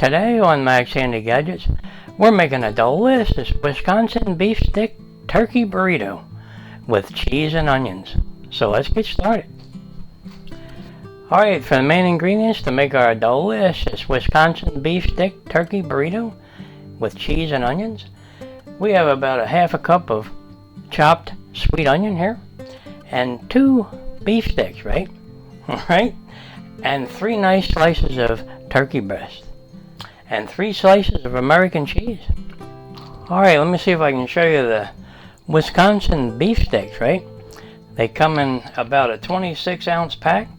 Today on Max Handy Gadgets, we're making a delicious Wisconsin beef stick turkey burrito with cheese and onions. So let's get started. Alright, for the main ingredients to make our delicious Wisconsin beef stick turkey burrito with cheese and onions, we have about a half a cup of chopped sweet onion here, and 2 beef sticks, right? Alright, and 3 nice slices of turkey breast, and 3 slices of American cheese. Alright, let me see if I can show you the Wisconsin beef sticks, right? They come in about a 26-ounce pack,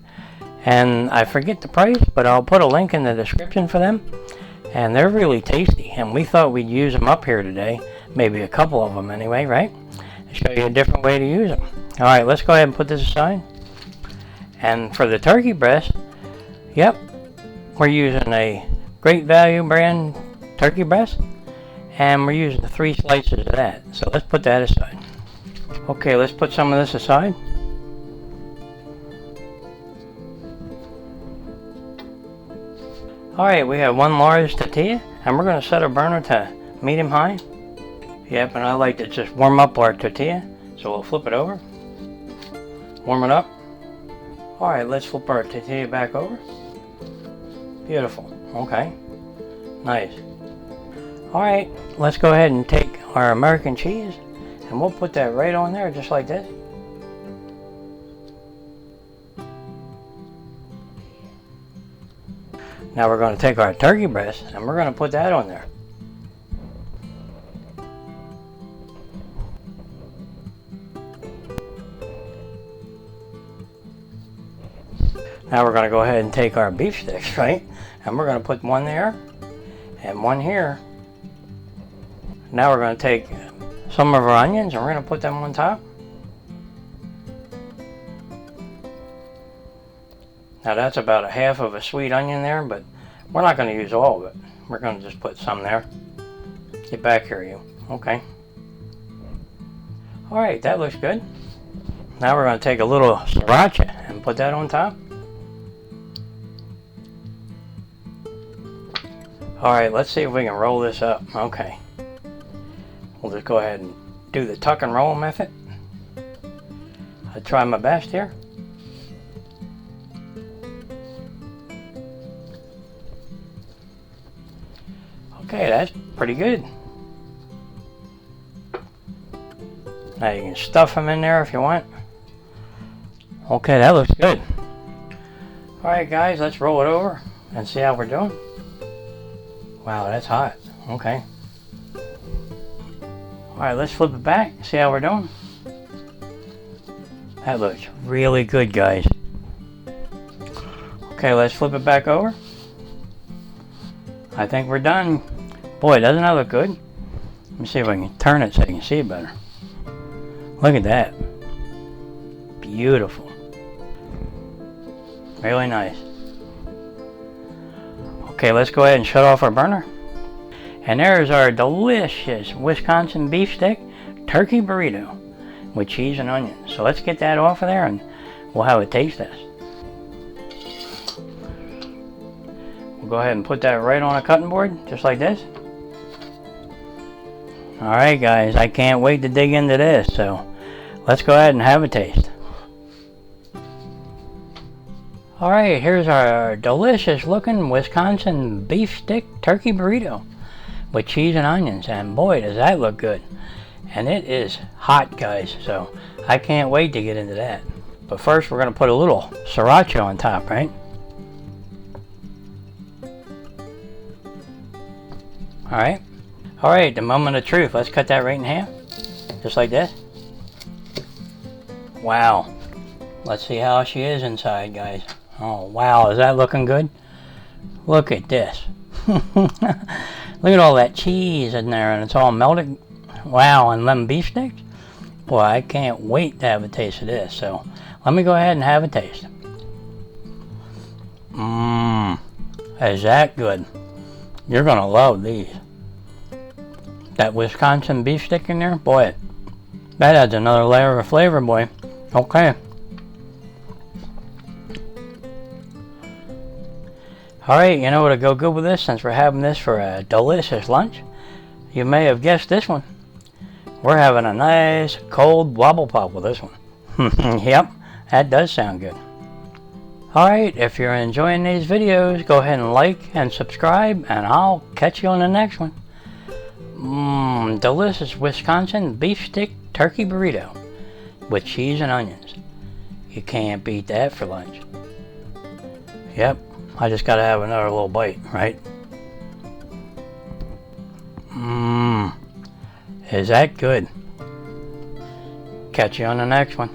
and I forget the price, but I'll put a link in the description for them. And they're really tasty, and we thought we'd use them up here today, maybe a couple of them anyway, right? I'll show you a different way to use them. Alright, let's go ahead and put this aside. And for the turkey breast, yep, we're using a Great Value brand turkey breast, and we're using 3 slices of that. So let's put that aside. Okay, let's put some of this aside. Alright, we have 1 large tortilla, and we're going to set our burner to medium high. Yep, and I like to just warm up our tortilla, so we'll flip it over. Warm it up. Alright, let's flip our tortilla back over. Beautiful. Okay. Nice. Alright, let's go ahead and take our American cheese, and we'll put that right on there just like this. Now we're going to take our turkey breast, and we're going to put that on there. Now we're going to go ahead and take our beef sticks, right? And we're going to put 1 there and 1 here. Now we're going to take some of our onions, and we're going to put them on top. Now that's about a half of a sweet onion there, but we're not going to use all of it. We're going to just put some there. Get back here, you. Okay. Alright, that looks good. Now we're going to take a little Sriracha and put that on top. Alright, let's see if we can roll this up. Okay. We'll just go ahead and do the tuck and roll method. I'll try my best here. Okay, that's pretty good. Now you can stuff them in there if you want. Okay, that looks good. Alright guys, let's roll it over and see how we're doing. Wow, that's hot. Okay. Alright, let's flip it back, see how we're doing. That looks really good, guys. Okay, let's flip it back over. I think we're done. Boy, doesn't that look good? Let me see if I can turn it so you can see it better. Look at that. Beautiful. Really nice. Okay, let's go ahead and shut off our burner. And there's our delicious Wisconsin beef stick turkey burrito with cheese and onions. So let's get that off of there and we'll have a taste test. We'll go ahead and put that right on a cutting board, just like this. Alright guys, I can't wait to dig into this, so let's go ahead and have a taste. Alright, here's our delicious looking Wisconsin beef stick turkey burrito with cheese and onions, and boy does that look good. And it is hot, guys, so I can't wait to get into that. But first we're going to put a little Sriracha on top, right? Alright. Alright, the moment of truth. Let's cut that right in half. Just like this. Wow. Let's see how she is inside, guys. Oh, wow. Is that looking good? Look at this. Look at all that cheese in there, and it's all melted. Wow, and them beef sticks? Boy, I can't wait to have a taste of this. So, let me go ahead and have a taste. Mmm. Is that good? You're going to love these. That Wisconsin beef stick in there, boy, that adds another layer of flavor, boy. Okay. Alright, you know what'll go good with this since we're having this for a delicious lunch? You may have guessed this one. We're having a nice cold wobble pop with this one. Yep, that does sound good. Alright, if you're enjoying these videos, go ahead and like and subscribe, and I'll catch you on the next one. Delicious Wisconsin beef stick turkey burrito with cheese and onions. You can't beat that for lunch. Yep, I just gotta have another little bite, right? Is that good? Catch you on the next one.